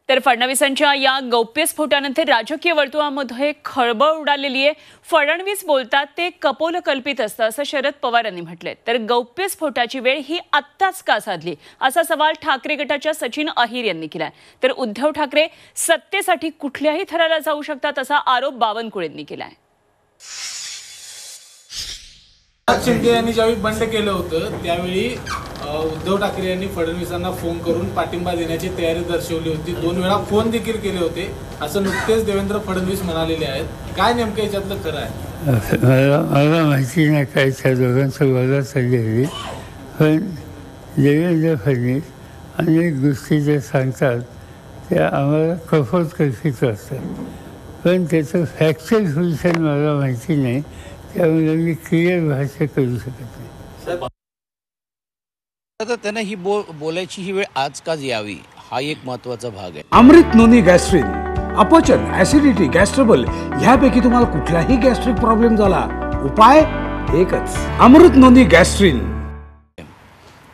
तर फडणवीसांच्या या गौप्यस्फोटानंतर राजकीय वर्तुळामध्ये खळबळ उडालेली आहे। फडणवीस बोलतात ते कपोलकल्पित असतं असं शरद पवार यांनी म्हटले। तर गौप्यस्फोटाची वेळ ही आत्ताच का साधली असा सवाल ठाकरे गटाच्या सचिन अहिर यांनी केलाय। तर उद्धव ठाकरे सत्तेसाठी कुठल्याही थराला जाऊ शकतात असा आरोप बावनकुळेंनी केलाय। शिंदे यांनी ज्यावेळी बंड केलं होतं त्यावेळी उद्धव ठाकरे यांनी फडणवीसांना फोन करून पाठिंबा देण्याची तयारी दर्शवली होती। 2 वेळा फोन देखील केले होते असं नुकतेच देवेंद्र फडणवीस म्हणालेले आहेत। काय नेमकं याच्यातलं खरं आहे? मला माहिती नाही काय त्या दोघांचं बघा सगळी, पण देवेंद्र फडणवीस अनेक गोष्टी जे सांगतात त्या आम्हाला कपोलकल्पित असतात, पण त्याचं फॅक्च्युअल सोल्युशन मला माहिती नाही, त्यामुळे मी क्लिअर भाषा करू शकत नाही। आता त्यांना ही बोलायची ही वेळ आज का यावी हा एक महत्त्वाचा भाग आहे। अमृत नोनी गॅस्ट्रिन, अपचन, ऍसिडिटी, गॅस्ट्रबल ह्यापैकी तुम्हाला कुठलाही गॅस्ट्रिक प्रॉब्लेम झाला, उपाय एकच, अमृत नोनी गॅस्ट्रिन।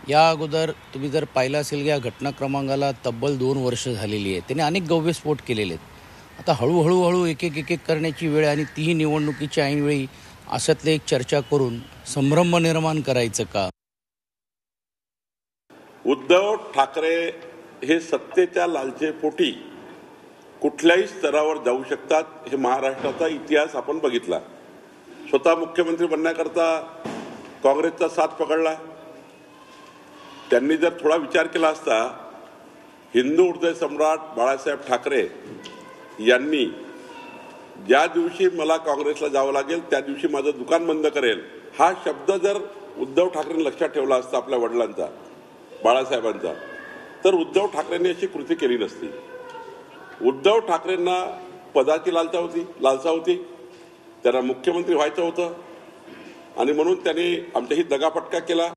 या अगोदर तुम्ही जर पाहिलं असेल या घटनाक्रमांकाला तब्बल 2 वर्ष झालेली आहे। त्यांनी अनेक गौप्यस्फोट केलेले आहेत। आता हळूहळू एक करण्याची वेळ आणि तीही निवडणुकीच्या ऐनवेळी अशातले एक चर्चा करून संभ्रम निर्माण करायचं का? उद्धव ठाकरे हे सत्तेच्या लालसेपोटी कुठल्याही स्तरावर जाऊ शकतात। हे महाराष्ट्राचा इतिहास आपण बघितला। स्वतः मुख्यमंत्री बनण्याकरता काँग्रेसचा साथ पकडला। त्यांनी जर थोडा विचार केला असता, हिंदू हृदय सम्राट बाळासाहेब ठाकरे यांनी ज्या दिवशी मला काँग्रेसला जावं लागेल त्या दिवशी माझं दुकान बंद करेल हा शब्द जर उद्धव ठाकरेंनी लक्षात ठेवला असता आपल्या वडिलांचा, बाळासाहेबांचा, तर उद्धव ठाकरेंनी अशी कृती केली नसती। उद्धव ठाकरेंना पदाची लालसा होती, त्यांना मुख्यमंत्री व्हायचं होतं आणि म्हणून त्यांनी आमच्याही दगाफटका केला।